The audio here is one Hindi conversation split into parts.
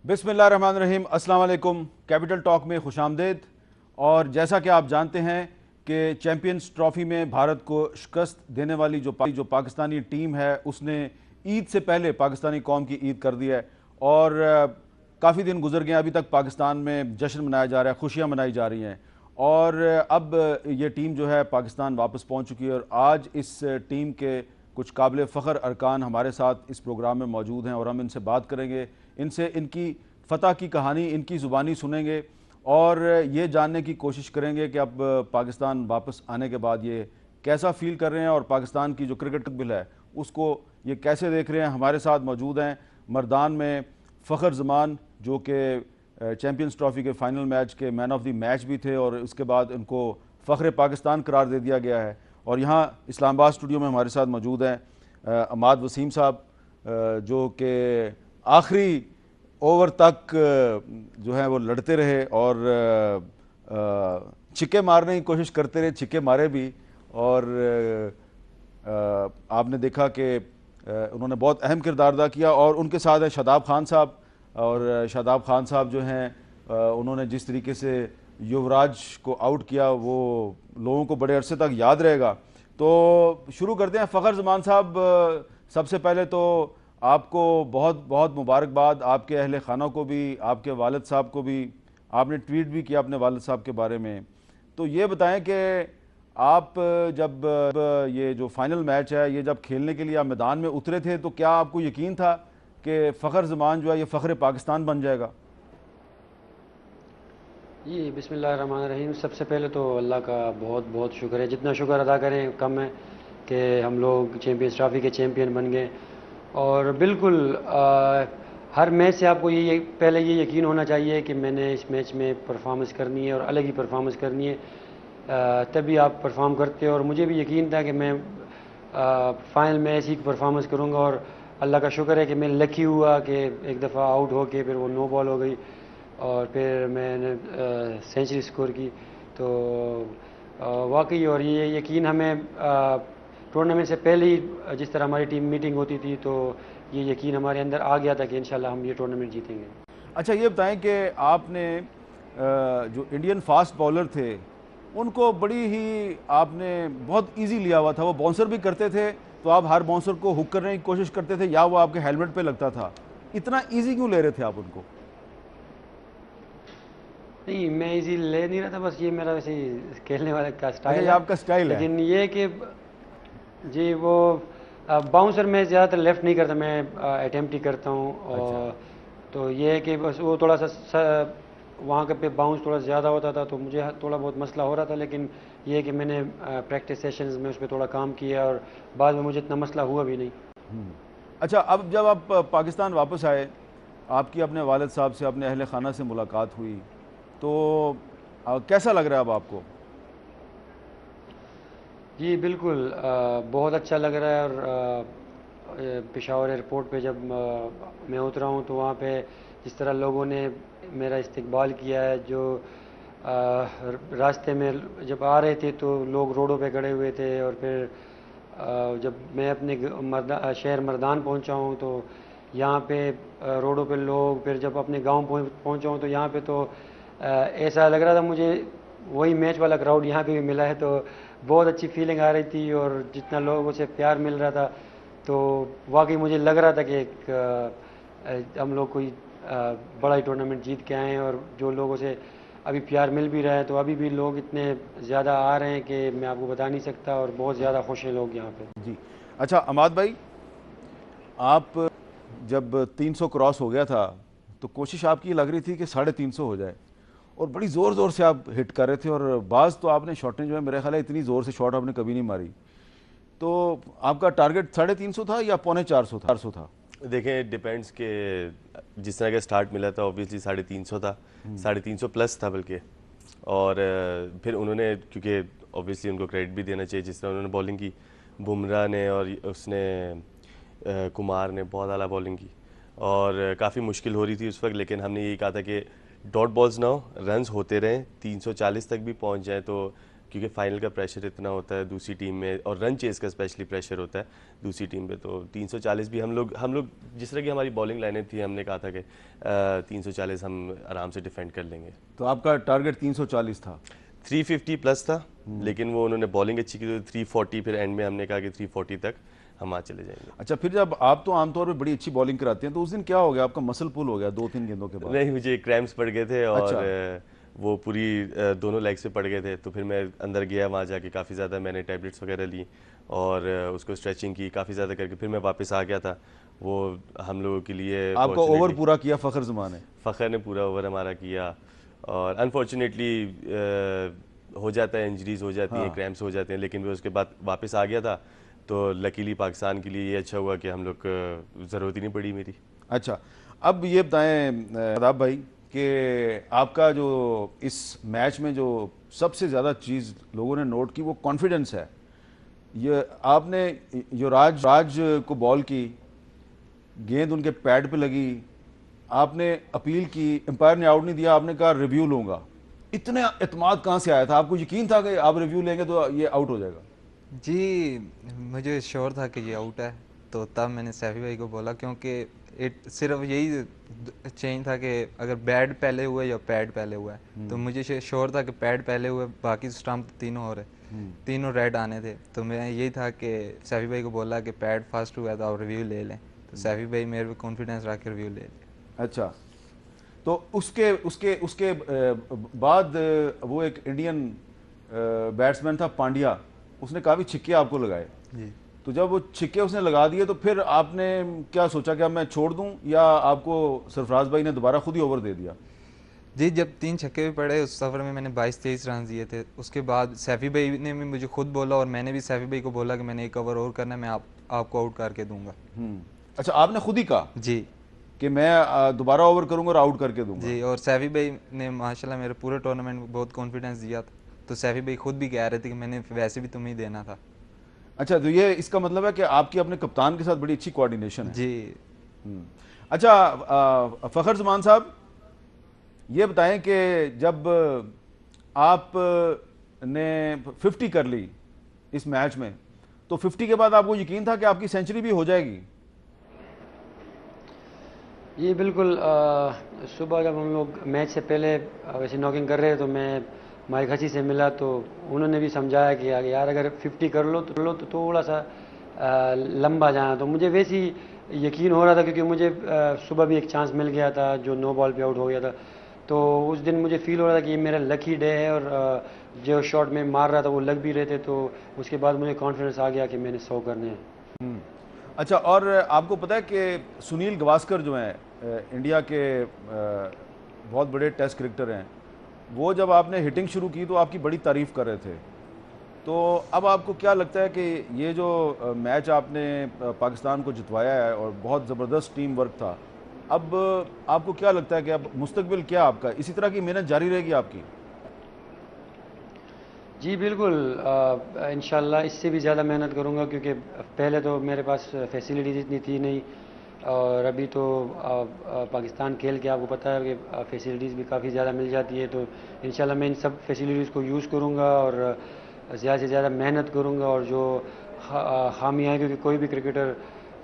बिस्मिल्लाहिर्रहमानिर्रहीम, अस्सलाम वालेकुम। कैपिटल टॉक में खुशामदीद। और जैसा कि आप जानते हैं कि चैम्पियंस ट्रॉफ़ी में भारत को शिकस्त देने वाली जो पाकिस्तानी टीम है उसने ईद से पहले पाकिस्तानी कौम की ईद कर दी है। और काफ़ी दिन गुजर गए, अभी तक पाकिस्तान में जश्न मनाया जा रहा है, खुशियाँ मनाई जा रही हैं। और अब ये टीम जो है पाकिस्तान वापस पहुँच चुकी है। और आज इस टीम के कुछ काबिल फ़ख्र अरकान हमारे साथ इस प्रोग्राम में मौजूद हैं और हम इनसे बात करेंगे, इनसे इनकी फ़तह की कहानी इनकी ज़ुबानी सुनेंगे और ये जानने की कोशिश करेंगे कि अब पाकिस्तान वापस आने के बाद ये कैसा फ़ील कर रहे हैं और पाकिस्तान की जो क्रिकेट बिल है उसको ये कैसे देख रहे हैं। हमारे साथ मौजूद हैं मर्दान में फ़ख्र ज़मान, जो कि चैम्पियंस ट्रॉफ़ी के फ़ाइनल मैच के मैन ऑफ द मैच भी थे और उसके बाद उनको फ़ख्र पाकिस्तान करार दे दिया गया है। और यहाँ इस्लामाबाद स्टूडियो में हमारे साथ मौजूद हैं अमाद वसीम साहब, जो कि आखिरी ओवर तक जो है वो लड़ते रहे और छिक्के मारने की कोशिश करते रहे, छिक्के मारे भी। और आपने देखा कि उन्होंने बहुत अहम किरदार अदा किया। और उनके साथ है शादाब खान साहब, और शादाब खान साहब जो हैं उन्होंने जिस तरीके से युवराज को आउट किया वो लोगों को बड़े अरसे तक याद रहेगा। तो शुरू करते हैं। फ़ख्र ज़मान साहब, सबसे पहले तो आपको बहुत बहुत मुबारकबाद, आपके अहले खाना को भी, आपके वालिद साहब को भी। आपने ट्वीट भी किया अपने वालिद साहब के बारे में। तो ये बताएं कि आप जब ये जो फाइनल मैच है ये जब खेलने के लिए आप मैदान में उतरे थे तो क्या आपको यकीन था कि फ़ख्र ज़मान जो है ये फ़ख्र पाकिस्तान बन जाएगा? जी, बिस्मिल्लाहिर्रहमानिर्रहीम। सबसे पहले तो अल्लाह का बहुत बहुत शुक्र है, जितना शुक्र अदा करें कम है कि हम लोग चैम्पियंस ट्रॉफ़ी के चैम्पियन बन गए। और बिल्कुल हर मैच से आपको पहले ये यकीन होना चाहिए कि मैंने इस मैच में परफॉर्मेंस करनी है और अलग ही परफॉर्मेंस करनी है, तभी आप परफॉर्म करते हो। और मुझे भी यकीन था कि मैं फाइनल में ऐसी परफॉर्मेंस करूँगा। और अल्लाह का शुक्र है कि मैं लकी हुआ कि एक दफ़ा आउट हो के फिर वो नो बॉल हो गई और फिर मैंने सेंचुरी स्कोर की। तो वाकई, और ये यकीन हमें टूर्नामेंट से पहले ही जिस तरह हमारी टीम मीटिंग होती थी तो ये यकीन हमारे अंदर आ गया था कि इंशाल्लाह हम ये टूर्नामेंट जीतेंगे। अच्छा, ये बताएं कि आपने जो इंडियन फास्ट बॉलर थे उनको बड़ी ही आपने बहुत इजी लिया हुआ था। वो बाउंसर भी करते थे तो आप हर बाउंसर को हुक करने की कोशिश करते थे या वो आपके हेलमेट पे लगता था। इतना इजी क्यों ले रहे थे आप उनको? नहीं, मैं इजी ले नहीं रहा था, बस ये मेरा वैसे ही खेलने वाले का अच्छा, ये स्टाइल है। आपका स्टाइल है। लेकिन ये कि जी वो बाउंसर में ज़्यादातर लेफ़्ट नहीं करता, मैं अटेम्प्ट ही करता हूँ। अच्छा। और तो ये है कि बस वो थोड़ा सा वहाँ के पे बाउंस थोड़ा ज़्यादा होता था तो मुझे थोड़ा बहुत मसला हो रहा था। लेकिन ये है कि मैंने प्रैक्टिस सेशंस में उस पर थोड़ा काम किया और बाद में मुझे इतना मसला हुआ भी नहीं। अच्छा, अब जब आप पाकिस्तान वापस आए, आपकी अपने वालिद साहब से, अपने अहले खाना से मुलाकात हुई, तो कैसा लग रहा है अब आपको? जी बिल्कुल, बहुत अच्छा लग रहा है। और पेशावर एयरपोर्ट पे जब मैं उतरा हूँ तो वहाँ पे जिस तरह लोगों ने मेरा इस्तकबाल किया है, जो रास्ते में जब आ रहे थे तो लोग रोडों पे खड़े हुए थे। और फिर जब मैं अपने शहर मर्दान पहुँचा हूँ तो यहाँ पे रोडों पे लोग, फिर जब अपने गांव पहुँचा हूँ तो यहाँ पे तो ऐसा लग रहा था मुझे वही मैच वाला क्राउड यहाँ पे भी मिला है। तो बहुत अच्छी फीलिंग आ रही थी और जितना लोगों से प्यार मिल रहा था तो वाकई मुझे लग रहा था कि हम लोग कोई बड़ा ही टूर्नामेंट जीत के आए हैं। और जो लोगों से अभी प्यार मिल भी रहा है तो अभी भी लोग इतने ज़्यादा आ रहे हैं कि मैं आपको बता नहीं सकता। और बहुत ज़्यादा खुश हैं लोग यहाँ पे। जी। अच्छा अमाद भाई, आप जब 300 क्रॉस हो गया था तो कोशिश आपकी लग रही थी कि 350 हो जाए और बड़ी ज़ोर ज़ोर से आप हिट कर रहे थे। और बाज़ तो आपने शॉटें जो है मेरे ख्याल है इतनी ज़ोर से शॉट आपने कभी नहीं मारी। तो आपका टारगेट 350 था या 350 था? 400 था? देखें, डिपेंड्स के जिस तरह का स्टार्ट मिला था ऑब्वियसली 350 था, 350 प्लस था बल्कि। और फिर उन्होंने, क्योंकि ऑब्वियसली उनको क्रेडिट भी देना चाहिए जिस तरह उन्होंने बॉलिंग की, बुमराह ने और उसने कुमार ने बहुत आला बॉलिंग की और काफ़ी मुश्किल हो रही थी उस वक्त। लेकिन हमने यही कहा था कि डॉट बॉल्स ना हो, रन्स होते रहें, 340 तक भी पहुंच जाए तो क्योंकि फाइनल का प्रेशर इतना होता है दूसरी टीम में, और रन चेस का स्पेशली प्रेशर होता है दूसरी टीम पे। तो 340 भी हम लोग जिस तरह की हमारी बॉलिंग लाइनें थी, हमने कहा था कि 340 हम आराम से डिफेंड कर लेंगे। तो आपका टारगेट 340 था? 350 प्लस था, लेकिन वो उन्होंने बॉलिंग अच्छी की तो 340, फिर एंड में हमने कहा कि 340 तक हम आ चले जाएंगे। अच्छा, फिर जब आप तो आमतौर पे बड़ी अच्छी बॉलिंग कराते हैं, तो उस दिन क्या हो गया? आपका मसल पुल हो गया 2-3 गेंदों के बाद? नहीं, मुझे क्रैम्प्स पड़ गए थे और अच्छा। वो पूरी दोनों लेग से पड़ गए थे। तो फिर मैं अंदर गया, वहाँ जाके काफ़ी ज़्यादा मैंने टैबलेट्स वगैरह ली और उसको स्ट्रेचिंग की काफ़ी ज़्यादा करके फिर मैं वापस आ गया था। वो हम लोगों के लिए आपका ओवर पूरा किया फ़खर जमान ने? फ़खर ने पूरा ओवर हमारा किया, और अनफॉर्चुनेटली हो जाता है, इंजरीज हो जाती हैं, क्रैम्प्स हो जाते हैं, लेकिन फिर उसके बाद वापस आ गया था। तो लकीली पाकिस्तान के लिए ये अच्छा हुआ कि हम लोग ज़रूरत ही नहीं पड़ी मेरी। अच्छा, अब ये बताएं आदाब भाई कि आपका जो इस मैच में जो सबसे ज़्यादा चीज़ लोगों ने नोट की वो कॉन्फिडेंस है। ये आपने युवराज को बॉल की, गेंद उनके पैड पे लगी, आपने अपील की, एम्पायर ने आउट नहीं दिया, आपने कहा रिव्यू लूँगा। इतने एतमाद कहाँ से आया था? आपको यकीन था कि आप रिव्यू लेंगे तो ये आउट हो जाएगा? जी, मुझे श्योर था कि ये आउट है, तो तब मैंने सैफी भाई को बोला, क्योंकि सिर्फ यही चेंज था कि अगर बैट पहले हुआ या पैड पहले हुआ है, तो मुझे श्योर था कि पैड पहले हुआ, बाकी स्टंप तीनों हो रहे, तीनों रेड आने थे। तो मैं यही था कि सैफी भाई को बोला कि पैड फर्स्ट हुआ तो आप रिव्यू ले लें, तो सैफी भाई मेरे पे कॉन्फिडेंस रख के रिव्यू ले लें। अच्छा, तो उसके उसके उसके बाद वो एक इंडियन बैट्समैन था पांड्या, उसने काफ़ी छिक्के आपको लगाए जी। तो जब वो छिक्के उसने लगा दिए तो फिर आपने क्या सोचा कि अब मैं छोड़ दूं, या आपको सरफराज भाई ने दोबारा खुद ही ओवर दे दिया? जी, जब 3 छक्के भी पड़े उस सफ़र में, मैंने 22-23 रन दिए थे। उसके बाद सैफी भाई ने भी मुझे खुद बोला और मैंने भी सैफी भाई को बोला कि मैंने एक ओवर और करना है, मैं आपको आउट करके दूंगा। अच्छा, आपने खुद ही कहा जी कि मैं दोबारा ओवर करूंगा और आउट करके दूंगा? जी, और सैफी भाई ने माशाल्लाह मेरे पूरे टूर्नामेंट में बहुत कॉन्फिडेंस दिया था। तो सैफी भाई खुद भी कह रहे थे कि मैंने वैसे भी तुम्हें ही देना था। अच्छा, तो ये इसका मतलब है कि आपकी अपने कप्तान के साथ बड़ी अच्छी कोऑर्डिनेशन है। जी। अच्छा, फ़खर ज़मान साहब, ये बताएं कि जब आपने 50 कर ली इस मैच में, तो 50 के बाद आपको यकीन था कि आपकी सेंचुरी भी हो जाएगी? ये बिल्कुल सुबह जब हम लोग मैच से पहले वैसे नॉकिंग कर रहे थे, तो मैं माइक हसी से मिला, तो उन्होंने भी समझाया कि यार अगर 50 कर लो तो थोड़ा सा लंबा जाना। तो मुझे वैसे ही यकीन हो रहा था, क्योंकि मुझे सुबह भी एक चांस मिल गया था जो नो बॉल पे आउट हो गया था। तो उस दिन मुझे फील हो रहा था कि ये मेरा लकी डे है, और जो शॉट में मार रहा था वो लग भी रहे थे। तो उसके बाद मुझे कॉन्फिडेंस आ गया कि मैंने 100 करने हैं। अच्छा, और आपको पता है कि सुनील गावस्कर जो हैं इंडिया के बहुत बड़े टेस्ट क्रिकेटर हैं, वो जब आपने हिटिंग शुरू की तो आपकी बड़ी तारीफ़ कर रहे थे। तो अब आपको क्या लगता है कि ये जो मैच आपने पाकिस्तान को जितवाया है और बहुत ज़बरदस्त टीम वर्क था, अब आपको क्या लगता है कि अब मुस्तकबिल क्या आपका, इसी तरह की मेहनत जारी रहेगी आपकी? जी बिल्कुल, इंशाल्लाह इससे भी ज़्यादा मेहनत करूँगा, क्योंकि पहले तो मेरे पास फैसिलिटीज़ इतनी थी नहीं, और अभी तो पाकिस्तान खेल के आपको पता है कि फैसिलिटीज़ भी काफ़ी ज़्यादा मिल जाती है। तो इंशाल्लाह मैं इन सब फैसिलिटीज़ को यूज़ करूँगा और ज़्यादा से ज़्यादा मेहनत करूँगा, और जो खामियाँ हैं, क्योंकि कोई भी क्रिकेटर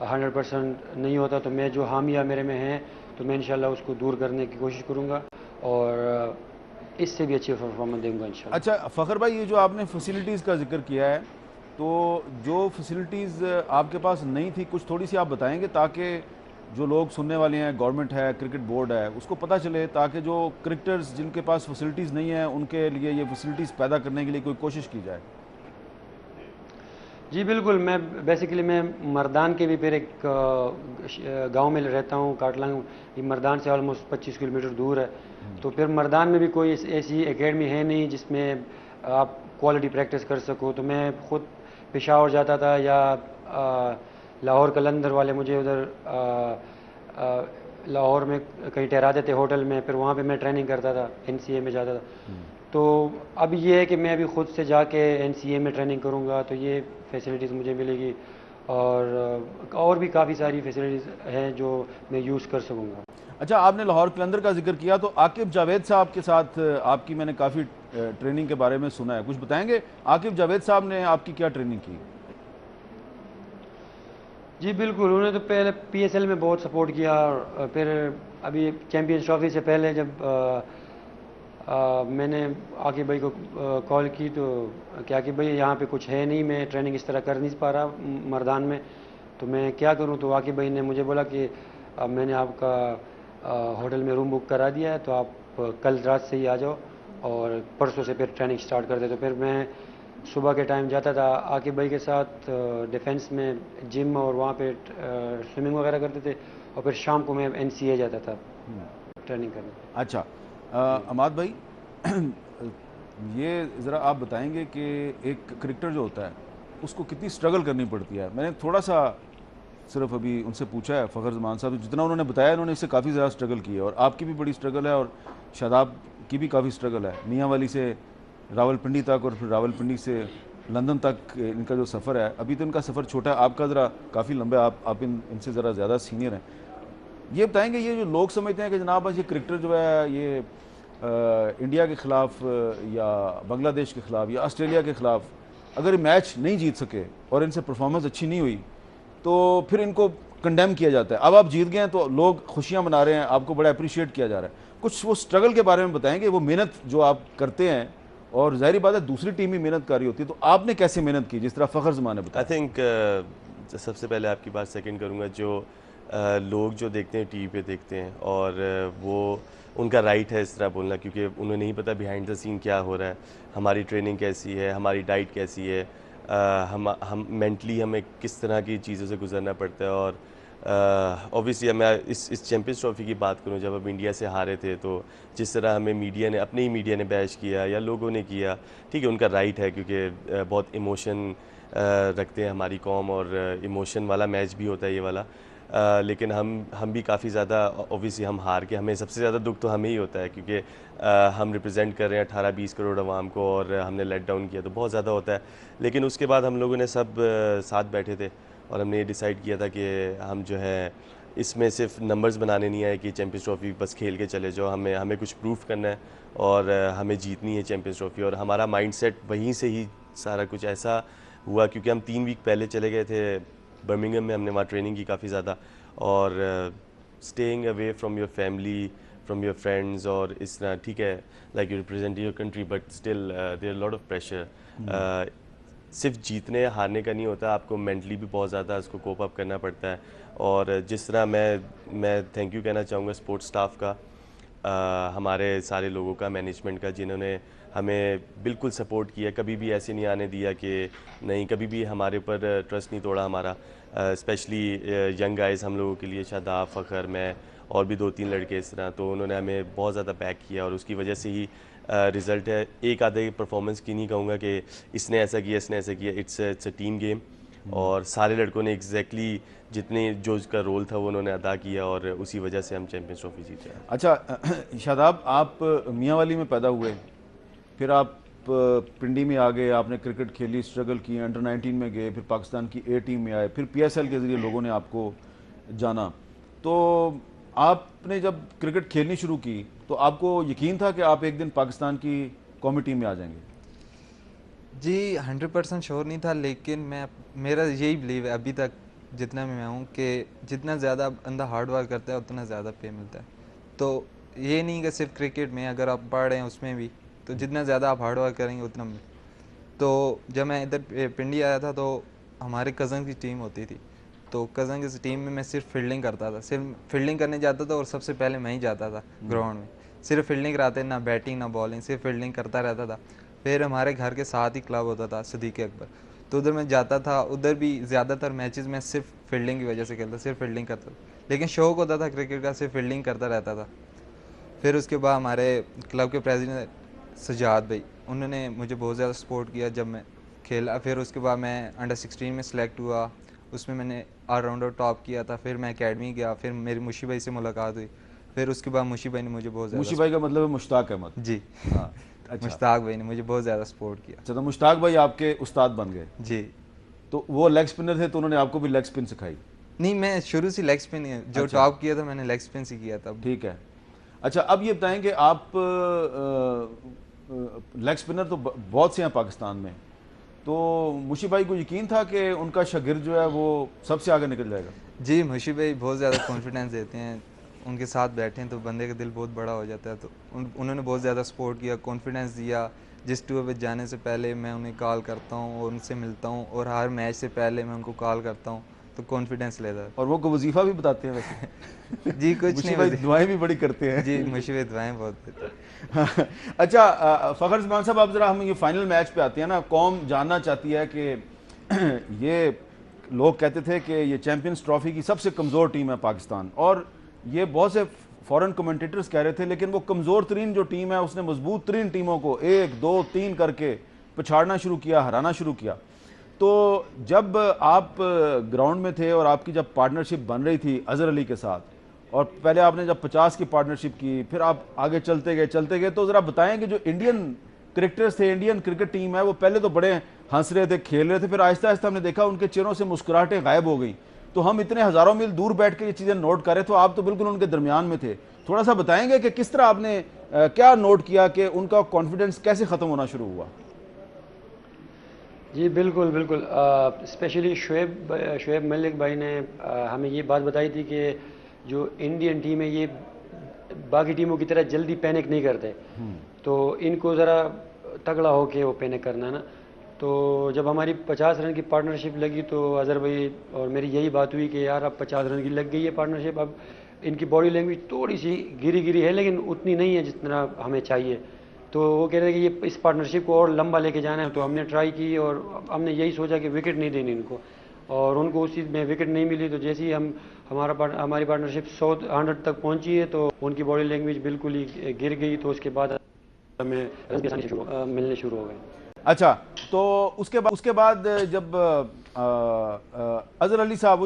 100% नहीं होता, तो मैं जो खामियाँ मेरे में हैं तो मैं इंशाल्लाह उसको दूर करने की कोशिश करूँगा और इससे भी अच्छी परफॉर्मेंस देंगे इंशाल्लाह। अच्छा फ़खर भाई, ये जो आपने फैसिलिटीज़ का जिक्र किया है, तो जो फैसिलिटीज़ आपके पास नहीं थी, कुछ थोड़ी सी आप बताएंगे ताकि जो लोग सुनने वाले हैं, गवर्नमेंट है, क्रिकेट बोर्ड है, उसको पता चले, ताकि जो क्रिकेटर्स जिनके पास फैसिलिटीज़ नहीं है उनके लिए ये फैसिलिटीज़ पैदा करने के लिए कोई कोशिश की जाए। जी बिल्कुल, मैं बेसिकली मैं मर्दान के भी फिर एक गांव में रहता हूँ, काटलांग। ये मर्दान से ऑलमोस्ट 25 किलोमीटर दूर है। तो फिर मर्दान में भी कोई ऐसी एकेडमी है नहीं जिसमें आप क्वालिटी प्रैक्टिस कर सको। तो मैं खुद पेशावर जाता था, या लाहौर कलंदर वाले मुझे उधर लाहौर में कहीं ठहरा देते होटल में, फिर वहाँ पे मैं ट्रेनिंग करता था, NCA में जाता था। तो अब ये है कि मैं अभी ख़ुद से जाके NCA में ट्रेनिंग करूँगा, तो ये फैसिलिटीज़ मुझे मिलेगी। और भी काफ़ी सारी फैसिलिटीज़ हैं जो मैं यूज़ कर सकूँगा। अच्छा, आपने लाहौर कलंदर का जिक्र किया, तो आकिब जावेद साहब के साथ आपकी मैंने काफ़ी ट्रेनिंग के बारे में सुना है, कुछ बताएंगे? आकिब जावेद साहब ने आपकी क्या ट्रेनिंग की? जी बिल्कुल, उन्होंने तो पहले पीएसएल में बहुत सपोर्ट किया, और फिर अभी चैम्पियंस ट्रॉफी से पहले जब मैंने आकिब भाई को कॉल की तो कि आकिब भाई यहाँ पे कुछ है नहीं, मैं ट्रेनिंग इस तरह कर नहीं पा रहा मर्दान में, तो मैं क्या करूँ। तो आकिब भाई ने मुझे बोला कि मैंने आपका होटल में रूम बुक करा दिया है, तो आप कल रात से ही आ जाओ और परसों से फिर ट्रेनिंग स्टार्ट कर दे। तो फिर मैं सुबह के टाइम जाता था आकिब भाई के साथ डिफेंस में जिम, और वहाँ पे स्विमिंग वगैरह करते थे, और फिर शाम को मैं एनसीए जाता था ट्रेनिंग करने। अच्छा, अमाद भाई, ये ज़रा आप बताएंगे कि एक क्रिकेटर जो होता है उसको कितनी स्ट्रगल करनी पड़ती है? मैंने थोड़ा सा सिर्फ अभी उनसे पूछा है, फ़खर ज़मान साहब, जितना उन्होंने बताया उन्होंने इससे काफ़ी ज़्यादा स्ट्रगल की है, और आपकी भी बड़ी स्ट्रगल है और शादाब की भी काफ़ी स्ट्रगल है। मियांवाली से रावलपिंडी तक और फिर रावलपिंडी से लंदन तक इनका जो सफ़र है, अभी तो इनका सफ़र छोटा है, आपका ज़रा काफ़ी लंबा है, आप इनसे ज़रा ज़्यादा सीनियर हैं। ये बताएंगे, ये जो लोग समझते हैं कि जनाब बस ये क्रिकेटर जो है ये इंडिया के ख़िलाफ़ या बांग्लादेश के ख़िलाफ़ या ऑस्ट्रेलिया के ख़िलाफ़ अगर मैच नहीं जीत सके और इनसे परफॉर्मेंस अच्छी नहीं हुई तो फिर इनको कंडेम किया जाता है। अब आप जीत गए हैं तो लोग खुशियां मना रहे हैं, आपको बड़ा अप्रिशिएट किया जा रहा है। कुछ वो स्ट्रगल के बारे में बताएंगे, वो मेहनत जो आप करते हैं, और जाहिर बात है दूसरी टीम भी मेहनत कर रही होती है, तो आपने कैसे मेहनत की जिस तरह फ़खर ज़मान ने बताया? आई थिंक सबसे पहले आपकी बात सेकंड करूँगा, जो लोग जो देखते हैं टीवी पे देखते हैं, और वो उनका राइट है इस तरह बोलना, क्योंकि उन्हें नहीं पता बिहाइंड द सीन क्या हो रहा है, हमारी ट्रेनिंग कैसी है, हमारी डाइट कैसी है, हम मेंटली हमें किस तरह की चीज़ों से गुजरना पड़ता है। और ऑब्वियसली मैं इस चैम्पियंस ट्रॉफी की बात करूं, जब हम इंडिया से हारे थे तो जिस तरह हमें मीडिया ने, अपने ही मीडिया ने बैश किया या लोगों ने किया, ठीक है, उनका राइट है, क्योंकि बहुत इमोशन रखते हैं हमारी कौम, और इमोशन वाला मैच भी होता है ये वाला। लेकिन हम भी काफ़ी ज़्यादा, ऑब्वियसली हम हार के, हमें सबसे ज़्यादा दुख तो हमें ही होता है, क्योंकि हम रिप्रेजेंट कर रहे हैं 18-20 करोड़ आवाम को, और हमने लेट डाउन किया तो बहुत ज़्यादा होता है। लेकिन उसके बाद हम लोगों ने सब साथ बैठे थे और हमने ये डिसाइड किया था कि हम जो है इसमें सिर्फ नंबर्स बनाने नहीं आए कि चैम्पियंस ट्रॉफी बस खेल के चले जाओ, हमें कुछ प्रूफ करना है और हमें जीतनी है चैम्पियंस ट्रॉफी। और हमारा माइंडसेट वहीं से ही सारा कुछ ऐसा हुआ, क्योंकि हम 3 वीक पहले चले गए थे बर्मिंघम में, हमने वहाँ ट्रेनिंग की काफ़ी ज़्यादा, और staying away from your family, from your friends, और इस तरह, ठीक है, like you represent your country, but still there lot of pressure. सिर्फ जीतने या हारने का नहीं होता, आपको मेंटली भी बहुत ज़्यादा उसको कोप अप करना पड़ता है। और जिस तरह मैं थैंक यू कहना चाहूँगा स्पोर्ट्स स्टाफ का, हमारे सारे लोगों का, मैनेजमेंट का, जिन्होंने हमें बिल्कुल सपोर्ट किया, कभी भी ऐसे नहीं आने दिया कि नहीं, कभी भी हमारे ऊपर ट्रस्ट नहीं तोड़ा हमारा। स्पेशली यंग गाइज़ हम लोगों के लिए, शादाब, फ़खर, मैं और भी 2-3 लड़के इस तरह, तो उन्होंने हमें बहुत ज़्यादा बैक किया, और उसकी वजह से ही रिज़ल्ट है। एक आधे परफॉर्मेंस की नहीं कहूँगा कि इसने ऐसा किया, इसने ऐसा किया, इट्स अ टीम गेम, और सारे लड़कों ने एग्जैक्टली जितने जो उसका रोल था वो उन्होंने अदा किया, और उसी वजह से हम चैम्पियंस ट्रॉफी जीते हैं। अच्छा शादाब, आप मियांवाली में पैदा हुए, फिर आप पिंडी में आ गए, आपने क्रिकेट खेली, स्ट्रगल की, अंडर 19 में गए, फिर पाकिस्तान की ए टीम में आए, फिर पीएसएल के ज़रिए लोगों ने आपको जाना। तो आपने जब क्रिकेट खेलनी शुरू की तो आपको यकीन था कि आप एक दिन पाकिस्तान की कौमी टीम में आ जाएंगे? जी 100% श्योर नहीं था, लेकिन मेरा यही बिलीव है अभी तक जितना भी मैं हूँ कि जितना ज़्यादा बंदा हार्ड वर्क करता है उतना ज़्यादा पे मिलता है। तो ये नहीं कि सिर्फ क्रिकेट में, अगर आप पढ़ रहे हैं उसमें भी, तो जितना ज़्यादा आप हार्ड वर्क करेंगे उतना मिल। तो जब मैं इधर पिंडी आया था तो हमारे कज़न की टीम होती थी, तो कज़न की टीम में मैं सिर्फ फील्डिंग करता था, सिर्फ फील्डिंग करने जाता था, और सबसे पहले मैं ही जाता था ग्राउंड में, सिर्फ फील्डिंग कराते, ना बैटिंग ना बॉलिंग, सिर्फ फील्डिंग करता रहता था। फिर हमारे घर के साथ ही क्लब होता था सिद्दीक़ अकबर, तो उधर मैं जाता था, उधर भी ज़्यादातर मैचेस में सिर्फ फील्डिंग की वजह से खेलता, सिर्फ फील्डिंग करता था, लेकिन शौक होता था क्रिकेट का, सिर्फ फील्डिंग करता रहता था। फिर उसके बाद हमारे क्लब के प्रेसिडेंट सजाद भाई, उन्होंने मुझे बहुत ज़्यादा सपोर्ट किया जब मैं खेला। फिर उसके बाद मैं अंडर 16 में सिलेक्ट हुआ, उसमें मैंने ऑलराउंडर टॉप किया था। फिर मैं एकेडमी गया, फिर मेरी मुशी भाई से मुलाकात हुई, फिर उसके बाद मुशी भाई ने मुझे बहुत ज़्यादा, मुशी भाई का मतलब है मुश्ताक अहमद? जी हाँ, अच्छा। मुश्ताक भाई ने मुझे बहुत ज़्यादा सपोर्ट किया। अच्छा, तो मुश्ताक भाई आपके उस्ताद बन गए? जी। तो वो लेग स्पिनर थे तो उन्होंने आपको भी लेग स्पिन सिखाई? नहीं, मैं शुरू से लेग स्पिन जो अच्छा। टॉप किया था मैंने लेग स्पिन से किया था। ठीक है। अच्छा, अब ये बताएं कि आप लेग स्पिनर तो बहुत से हैं पाकिस्तान में, तो मुशी भाई को यकीन था कि उनका शागिर्द जो है वो सबसे आगे निकल जाएगा? जी, मुशी भाई बहुत ज़्यादा कॉन्फिडेंस देते हैं, उनके साथ बैठे हैं तो बंदे का दिल बहुत बड़ा हो जाता है। तो उन्होंने बहुत ज़्यादा सपोर्ट किया, कॉन्फिडेंस दिया। जिस टूर पे जाने से पहले मैं उन्हें कॉल करता हूँ और उनसे मिलता हूँ, और हर मैच से पहले मैं उनको कॉल करता हूँ, तो कॉन्फिडेंस लेता है। और वो को वजीफा भी बताते हैं वैसे? जी कुछ मुशी नहीं, भाई बस दुआएं भी बड़ी करते हैं। जी मुशी भाई दुआएं बहुत देते हैं। अच्छा, फ़खर ज़मान साहब, आप ज़रा हम ये फाइनल मैच पे आते हैं ना, कौम जानना चाहती है कि ये लोग कहते थे कि ये चैंपियंस ट्रॉफी की सबसे कमज़ोर टीम है पाकिस्तान, और ये बहुत से फॉरेन कमेंटेटर्स कह रहे थे, लेकिन वो कमज़ोर तरीन जो टीम है उसने मजबूत तरीन टीमों को 1 2 3 करके पछाड़ना शुरू किया, हराना शुरू किया। तो जब आप ग्राउंड में थे और आपकी जब पार्टनरशिप बन रही थी अज़हर अली के साथ, और पहले आपने जब 50 की पार्टनरशिप की, फिर आप आगे चलते गए, तो ज़रा बताएं कि जो इंडियन क्रिकेटर्स थे, इंडियन क्रिकेट टीम है, वो पहले तो बड़े हंस रहे थे, खेल रहे थे, फिर आहिस्ता आहिस्ता हमने देखा उनके चेहरों से मुस्कुराहटें गायब हो गई। तो हम इतने हज़ारों मील दूर बैठ के ये चीज़ें नोट कर रहे थे, तो आप तो बिल्कुल उनके दरमियान में थे। थोड़ा सा बताएंगे कि किस तरह आपने क्या नोट किया कि उनका कॉन्फिडेंस कैसे ख़त्म होना शुरू हुआ? जी बिल्कुल बिल्कुल, स्पेशली शुएब मलिक भाई ने हमें ये बात बताई थी कि जो इंडियन टीम है ये बाकी टीमों की तरह जल्दी पैनिक नहीं करते, तो इनको ज़रा तगड़ा होके वो पैनिक करना है ना। तो जब हमारी 50 रन की पार्टनरशिप लगी तो अज़हर भाई और मेरी यही बात हुई कि यार अब 50 रन की लग गई है पार्टनरशिप, अब इनकी बॉडी लैंग्वेज थोड़ी सी गिरी है लेकिन उतनी नहीं है जितना हमें चाहिए। तो वो कह रहे थे कि ये इस पार्टनरशिप को और लंबा लेके जाना है, तो हमने ट्राई की और हमने यही सोचा कि विकेट नहीं देनी इनको, और उनको उस चीज़ में विकेट नहीं मिली। तो जैसे ही हमारी पार्टनरशिप 100 तक पहुंची है तो उनकी बॉडी लैंग्वेज बिल्कुल ही गिर गई, तो उसके बाद हमें मिलने शुरू हो गए। अच्छा, तो उसके बाद जब अज़हर अली साहब,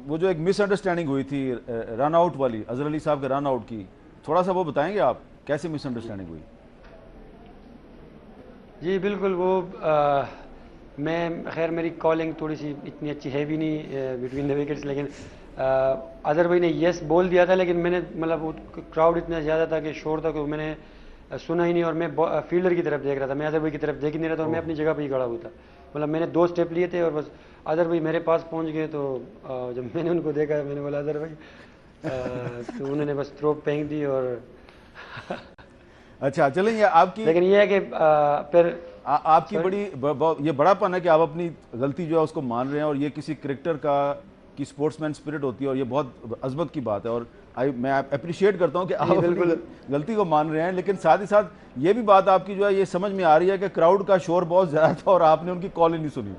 वो जो एक मिसअंडरस्टैंडिंग हुई थी रन आउट वाली, अज़हर अली साहब के रन आउट की, थोड़ा सा वो बताएंगे आप कैसे मिसअंडरस्टैंडिंग हुई? जी बिल्कुल, वो मैं खैर मेरी कॉलिंग थोड़ी सी इतनी अच्छी है भी नहीं बिटवीन द विकेट्स, लेकिन अज़हर भाई ने यस बोल दिया था, लेकिन मैंने मतलब क्राउड इतना ज़्यादा था कि शोर था कि मैंने सुना ही नहीं, और मैं फील्डर की तरफ देख रहा था, मैं अज़हर भाई की तरफ देख ही नहीं रहा था, और मैं अपनी जगह पर ही खड़ा हुआ था। मतलब मैंने 2 स्टेप लिए थे और बस अज़हर भाई मेरे पास पहुंच गए। तो जब मैंने उनको देखा मैंने बोला अज़हर भाई, तो उन्होंने बस थ्रो फेंक दी और अच्छा, चलें, ये आपकी, लेकिन ये है कि फिर आपकी ये बड़ापन है कि आप अपनी गलती जो है उसको मान रहे हैं, और ये किसी क्रिकेटर की स्पोर्ट्समैन स्पिरिट होती है, और ये बहुत अजमत की बात है, और मैं अप्रिशिएट करता हूं कि आप अपनी गलती को मान रहे हैं। लेकिन साथ ही साथ ये भी बात आपकी जो है ये समझ में आ रही है कि क्राउड का शोर बहुत ज़्यादा था और आपने उनकी कॉल ही नहीं सुनी।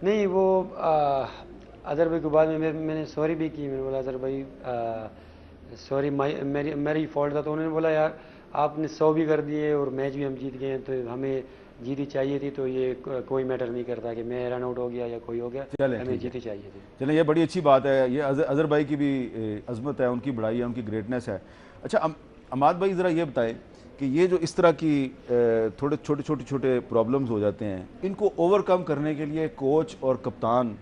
नहीं, वो अज़हर भाई को बाद में मैंने सॉरी भी की, मैंने बोला अज़हर भाई सॉरी मेरी फॉल्ट था। तो उन्होंने बोला यार आपने 100 भी कर दिए और मैच भी हम जीत गए, तो हमें जीती चाहिए थी, तो ये कोई मैटर नहीं करता कि मैं रन आउट हो गया या कोई हो गया, हमें जीती चाहिए थी। चलें, ये बड़ी अच्छी बात है, ये अज़हर भाई की भी अजमत है, उनकी बड़ाई है, उनकी ग्रेटनेस है। अच्छा अमाद भाई, ज़रा ये बताएं कि ये जो इस तरह की थोड़े छोटे प्रॉब्लम्स हो जाते हैं, इनको ओवरकम करने के लिए कोच और कप्तान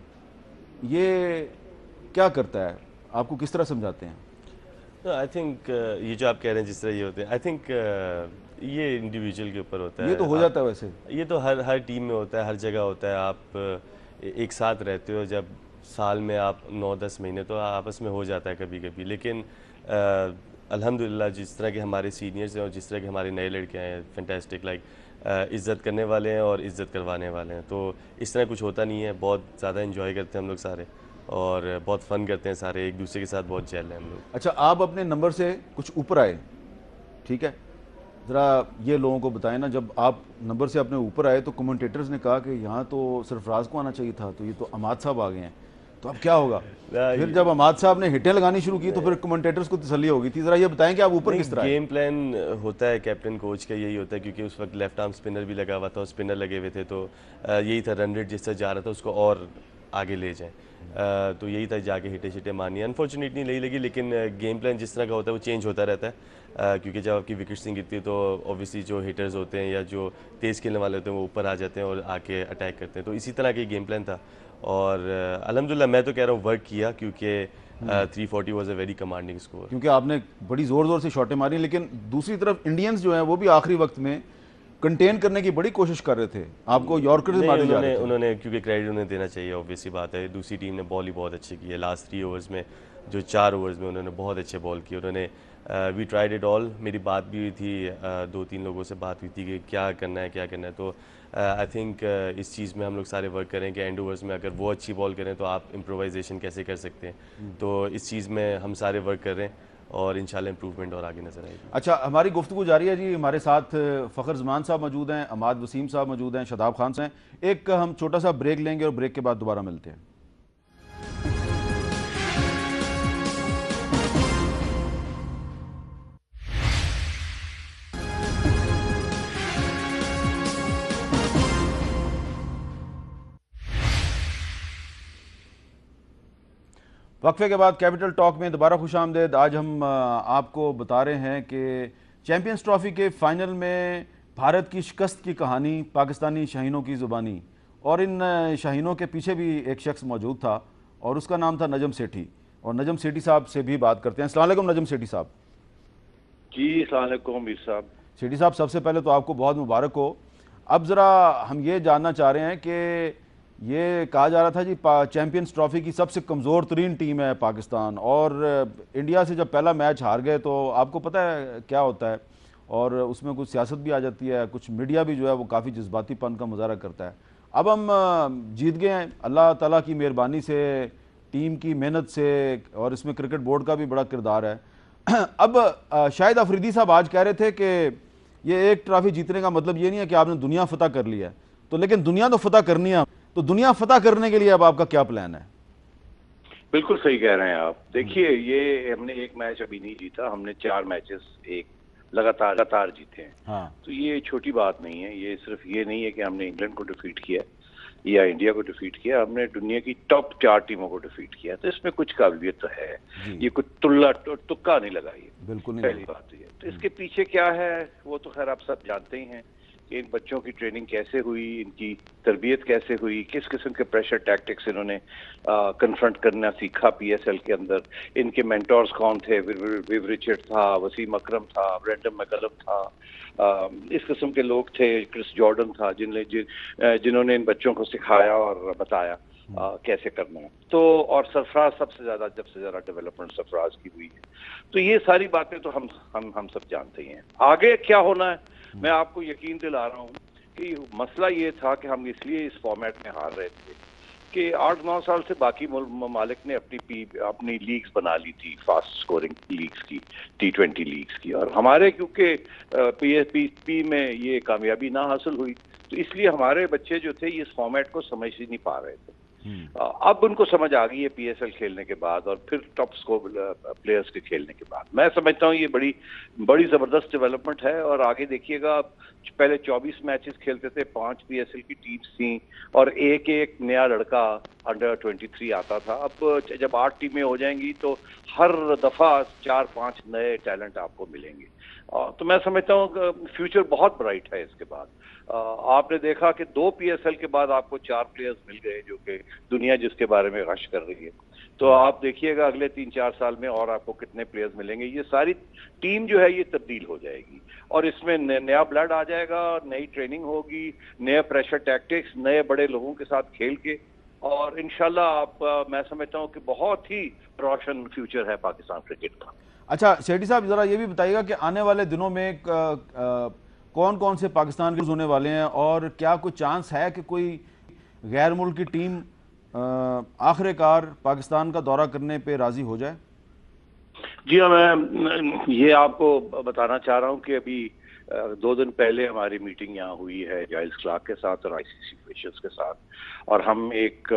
ये क्या करता है, आपको किस तरह समझाते हैं? आई थिंक ये जो आप कह रहे हैं जिस तरह ये होते हैं, आई थिंक ये इंडिविजुअल के ऊपर होता है। ये तो हो जाता है वैसे, ये तो हर टीम में होता है, हर जगह होता है। आप एक साथ रहते हो, जब साल में आप 9-10 महीने, तो आपस में हो जाता है कभी कभी। लेकिन अल्हम्दुलिल्लाह जिस तरह के हमारे सीनियर्स हैं और जिस तरह के हमारे नए लड़के हैं, फैंटास्टिक, लाइक इज़्ज़त करने वाले हैं और इज़्ज़त करवाने वाले हैं, तो इस तरह कुछ होता नहीं है। बहुत ज़्यादा इन्जॉय करते हैं हम लोग सारे, और बहुत फ़न करते हैं सारे, एक दूसरे के साथ बहुत जेल हैं हम लोग। अच्छा, आप अपने नंबर से कुछ ऊपर आए, ठीक है, ज़रा ये लोगों को बताएं ना, जब आप नंबर से अपने ऊपर आए तो कमेंटेटर्स ने कहा कि यहाँ तो सरफराज को आना चाहिए था, तो ये तो अमाद साहब आ गए हैं, तो अब क्या होगा? फिर जब अमाद साहब ने हिटें लगानी शुरू की तो फिर कमेंटेटर्स को तसल्ली होगी थी। ज़रा ये बताएं कि आप ऊपर किस तरह? गेम प्लान होता है कैप्टन कोच का, यही होता है, क्योंकि उस वक्त लेफ्ट आर्म स्पिनर भी लगा हुआ था और स्पिनर लगे हुए थे, तो यही था, रन रेट जिस तरह जा रहा था उसको और आगे ले जाएं। तो यही था, जाके हिटे शिटे मारनी। अनफॉर्चुनेटली नहीं लगी, लेकिन गेम प्लान जिस तरह का होता है वो चेंज होता रहता है, क्योंकि जब आपकी विकेट्स नहीं गिरती तो ऑब्वियसली जो हिटर्स होते हैं या जो तेज़ खेलने वाले होते हैं वो ऊपर आ जाते हैं और आके अटैक करते हैं। तो इसी तरह का गेम प्लान था और अल्हम्दुलिल्लाह मैं तो कह रहा हूँ वर्क किया, क्योंकि 340 was a very commanding score. क्योंकि आपने बड़ी ज़ोर ज़ोर से शॉटें मारी, लेकिन दूसरी तरफ इंडियंस जो हैं वो भी आखिरी वक्त में कंटेन करने की बड़ी कोशिश कर रहे थे, आपको यॉर्कर नहीं, मारे जा रहे थे। उन्होंने क्योंकि क्रेडिट उन्हें देना चाहिए, ऑब्वियसली बात है। दूसरी टीम ने बॉल ही बहुत अच्छी की है लास्ट 3 ओवर्स में, जो 4 ओवर्स में उन्होंने बहुत अच्छे बॉल किए। उन्होंने वी ट्राइड इट ऑल। मेरी बात भी हुई थी, 2-3 लोगों से बात हुई थी कि क्या करना है क्या करना है। तो आई थिंक इस चीज़ में हम लोग सारे वर्क करें कि एंड ओवर्स में अगर वो अच्छी बॉल करें तो आप इम्प्रोवाइजेशन कैसे कर सकते हैं। तो इस चीज़ में हम सारे वर्क कर रहे हैं और इंशाल्लाह इम्प्रूवमेंट और आगे नजर आएगी। अच्छा, हमारी गुफ्तगू जारी है जी। हमारे साथ फ़खर जमान साहब मौजूद हैं, अमाद वसीम साहब मौजूद हैं, शादाब खान से हैं। एक हम छोटा सा ब्रेक लेंगे और ब्रेक के बाद दोबारा मिलते हैं। वक्फे के बाद कैपिटल टॉक में दोबारा खुशामदेद। आज हम आपको बता रहे हैं कि चैंपियंस ट्रॉफी के फाइनल में भारत की शिकस्त की कहानी पाकिस्तानी शाहीनों की ज़ुबानी, और इन शाहीनों के पीछे भी एक शख्स मौजूद था और उसका नाम था नजम सेठी। और नजम सेठी साहब से भी बात करते हैं। अस्सलाम वालेकुम नजम सेठी साहब। जी अस्सलाम वालेकुम मीर साहब। सेठी साहब, सबसे पहले तो आपको बहुत मुबारक हो। अब ज़रा हम ये जानना चाह रहे हैं कि ये कहा जा रहा था जी चैंपियंस ट्रॉफी की सबसे कमज़ोर तरीन टीम है पाकिस्तान, और इंडिया से जब पहला मैच हार गए तो आपको पता है क्या होता है, और उसमें कुछ सियासत भी आ जाती है, कुछ मीडिया भी जो है वो काफ़ी जज्बातीपन का मुजाहरा करता है। अब हम जीत गए हैं अल्लाह ताला की मेहरबानी से, टीम की मेहनत से, और इसमें क्रिकेट बोर्ड का भी बड़ा किरदार है। अब शायद अफरीदी साहब आज कह रहे थे कि ये एक ट्रॉफी जीतने का मतलब ये नहीं है कि आपने दुनिया फतह कर लिया है, तो लेकिन दुनिया तो फतह करनी है, तो दुनिया फतह करने के लिए अब आपका क्या प्लान है? बिल्कुल सही कह रहे हैं आप। देखिए, ये हमने एक मैच अभी नहीं जीता, हमने 4 मैचेस एक लगातार जीते हैं। हाँ। तो ये छोटी बात नहीं है। ये सिर्फ ये नहीं है कि हमने इंग्लैंड को डिफीट किया या इंडिया को डिफीट किया, हमने दुनिया की टॉप 4 टीमों को डिफीट किया। तो इसमें कुछ काबिलियत तो है, ये कुछ तुक्का नहीं लगाई, बिल्कुल नहीं। पहली बात तो ये। तो इसके पीछे क्या है वो तो खैर आप सब जानते ही हैं कि इन बच्चों की ट्रेनिंग कैसे हुई, इनकी तरबियत कैसे हुई, किस किस्म के प्रेशर टैक्टिक्स इन्होंने कन्फ्रंट करना सीखा पीएसएल के अंदर। इनके मेंटोर्स कौन थे? विव रिचर्ड था, वसीम अकरम था, ब्रेंडन मैकलम था, इस किस्म के लोग थे, क्रिस जॉर्डन था, जिन्होंने इन बच्चों को सिखाया और बताया कैसे करना है। तो और सरफराज सबसे ज्यादा डेवलपमेंट सरफराज की हुई है। तो ये सारी बातें तो हम सब जानते ही हैं। आगे क्या होना है मैं आपको यकीन दिला रहा हूँ कि मसला ये था कि हम इसलिए इस फॉर्मेट में हार रहे थे कि 8-9 साल से बाकी ममालिक ने अपनी लीग्स बना ली थी, फास्ट स्कोरिंग लीग्स की, T20 लीग्स की, और हमारे क्योंकि PSP में ये कामयाबी ना हासिल हुई तो इसलिए हमारे बच्चे जो थे इस फॉर्मेट को समझ ही नहीं पा रहे थे। अब उनको समझ आ गई है PSL खेलने के बाद और फिर टॉप स्कोर प्लेयर्स के खेलने के बाद। मैं समझता हूँ ये बड़ी जबरदस्त डेवलपमेंट है। और आगे देखिएगा, पहले 24 मैचेस खेलते थे, 5 PSL की टीम्स थी और एक नया लड़का अंडर 23 आता था। अब जब 8 टीमें हो जाएंगी तो हर दफा 4-5 नए टैलेंट आपको मिलेंगे। तो मैं समझता हूँ फ्यूचर बहुत ब्राइट है इसके बाद। आपने देखा कि 2 PSL के बाद आपको 4 प्लेयर्स मिल गए जो कि दुनिया जिसके बारे में गश कर रही है। तो आप देखिएगा अगले 3-4 साल में और आपको कितने प्लेयर्स मिलेंगे। ये सारी टीम जो है ये तब्दील हो जाएगी और इसमें नया ब्लड आ जाएगा, नई ट्रेनिंग होगी, नए प्रेशर टैक्टिक्स, नए बड़े लोगों के साथ खेल के, और इंशाल्लाह मैं समझता हूँ कि बहुत ही रोशन फ्यूचर है पाकिस्तान क्रिकेट का। अच्छा सेठी साहब, जरा ये भी बताइएगा कि आने वाले दिनों में कौन कौन से पाकिस्तान के होने वाले हैं और क्या कोई चांस है कि कोई गैर मुल्क की टीम आखिरकार पाकिस्तान का दौरा करने पे राजी हो जाए? जी हाँ, मैं ये आपको बताना चाह रहा हूँ कि अभी 2 दिन पहले हमारी मीटिंग यहाँ हुई है जाइल्स क्लार्क के साथ और ICC ऑफिशियल्स के साथ, और हम एक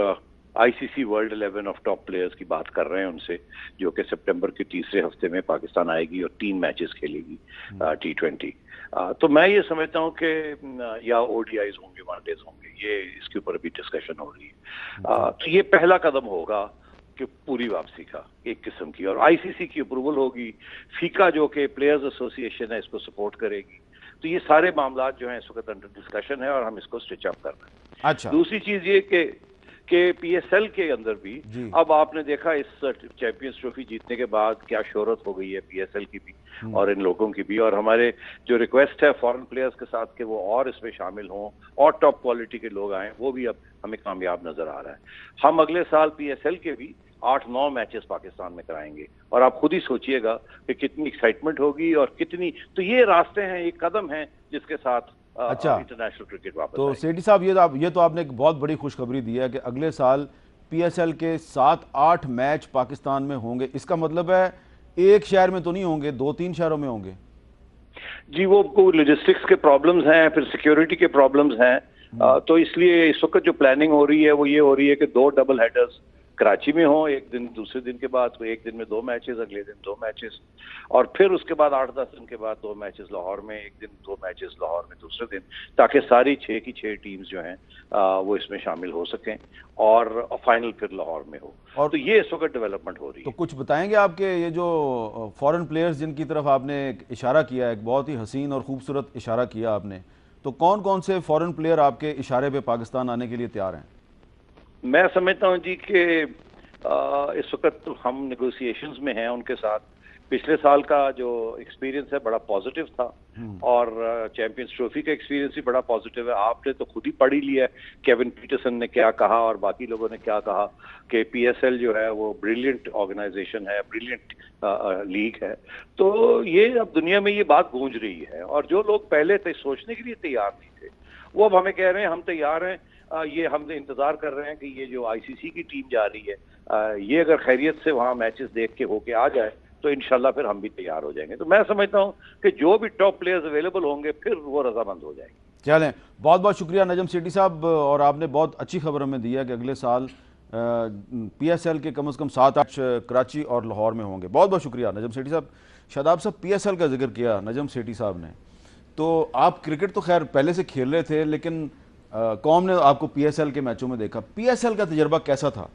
ICC world 11 of top players की बात कर रहे हैं उनसे, जो कि सितंबर के तीसरे हफ्ते में पाकिस्तान आएगी और 3 मैचेस खेलेगी T20। तो मैं ये समझता हूँ कि या ओडीआईज होंगे, वनडेज होंगे, ये इसके ऊपर अभी डिस्कशन हो रही है। तो ये पहला कदम होगा कि पूरी वापसी का एक किस्म की, और आईसीसी की अप्रूवल होगी, फीका जो कि प्लेयर्स एसोसिएशन है इसको सपोर्ट करेगी। तो ये सारे मामला जो हैं इस वक्त अंडर डिस्कशन है और हम इसको स्टिच अप कर रहे हैं। अच्छा, दूसरी चीज ये कि पीएसएल के अंदर भी अब आपने देखा इस चैंपियंस ट्रॉफी जीतने के बाद क्या शोहरत हो गई है पीएसएल की भी और इन लोगों की भी, और हमारे जो रिक्वेस्ट है फॉरेन प्लेयर्स के साथ कि वो और इसमें शामिल हों और टॉप क्वालिटी के लोग आए, वो भी अब हमें कामयाब नजर आ रहा है। हम अगले साल पीएसएल के भी 8-9 मैचेस पाकिस्तान में कराएंगे और आप खुद ही सोचिएगा कि कितनी एक्साइटमेंट होगी और कितनी, तो ये रास्ते हैं, एक कदम है जिसके साथ अच्छा, इंटरनेशनल क्रिकेट वापस तो आएगी। सेठी साहब ये तो आपने एक बहुत बड़ी खुशखबरी दी है कि अगले साल पीएसएल के 7-8 मैच पाकिस्तान में होंगे। इसका मतलब है एक शहर में तो नहीं होंगे, 2-3 शहरों में होंगे। जी, वो लॉजिस्टिक्स के प्रॉब्लम्स हैं, फिर सिक्योरिटी के प्रॉब्लम्स हैं, तो इसलिए इस वक्त जो प्लानिंग हो रही है वो ये हो रही है कि 2 डबल हेडर्स कराची में हो, एक दिन दूसरे दिन के बाद, तो एक दिन में 2 मैचेस, अगले दिन 2 मैचेस, और फिर उसके बाद 8-10 दिन के बाद 2 मैचेस लाहौर में, एक दिन 2 मैचेस लाहौर में दूसरे दिन, ताकि सारी 6 की 6 टीम्स जो हैं वो इसमें शामिल हो सकें और फाइनल फिर लाहौर में हो। और तो ये इस वक्त डेवलपमेंट हो रही तो है। कुछ बताएंगे आपके ये जो फॉरेन प्लेयर्स जिनकी तरफ आपने एक इशारा किया, एक बहुत ही हसीन और खूबसूरत इशारा किया आपने, तो कौन कौन से फॉरेन प्लेयर आपके इशारे पे पाकिस्तान आने के लिए तैयार हैं? मैं समझता हूँ जी कि इस वक्त हम नेगोशिएशंस में हैं उनके साथ। पिछले साल का जो एक्सपीरियंस है बड़ा पॉजिटिव था और चैंपियंस ट्रॉफी का एक्सपीरियंस भी बड़ा पॉजिटिव है। आपने तो खुद ही पढ़ ही लिया है केविन पीटरसन ने क्या कहा और बाकी लोगों ने क्या कहा कि पीएसएल जो है वो ब्रिलियंट ऑर्गेनाइजेशन है, ब्रिलियंट लीग है। तो ये अब दुनिया में ये बात गूंज रही है और जो लोग पहले थे सोचने के लिए तैयार नहीं थे, वो अब हमें कह रहे हैं हम तैयार हैं। ये हम इंतजार कर रहे हैं कि ये जो आईसीसी की टीम जा रही है ये अगर खैरियत से वहां मैचेस देख के होके आ जाए तो इंशाल्लाह फिर हम भी तैयार हो जाएंगे। तो मैं समझता हूं कि जो भी टॉप प्लेयर्स अवेलेबल होंगे फिर वो रजामंद हो जाएंगे। चलें, बहुत बहुत शुक्रिया नजम सेठी साहब, और आपने बहुत अच्छी खबर हमें दी है कि अगले साल पीएसएल के कम से कम 7-8 कराची और लाहौर में होंगे। बहुत बहुत शुक्रिया नजम सेठी साहब। शादाब साहब, पीएसएल का जिक्र किया नजम सेठी साहब ने, तो आप क्रिकेट तो खैर पहले से खेल रहे थे, लेकिन कौम ने आपको पीएसएल के मैचों में देखा, पीएसएल का तजर्बा कैसा था?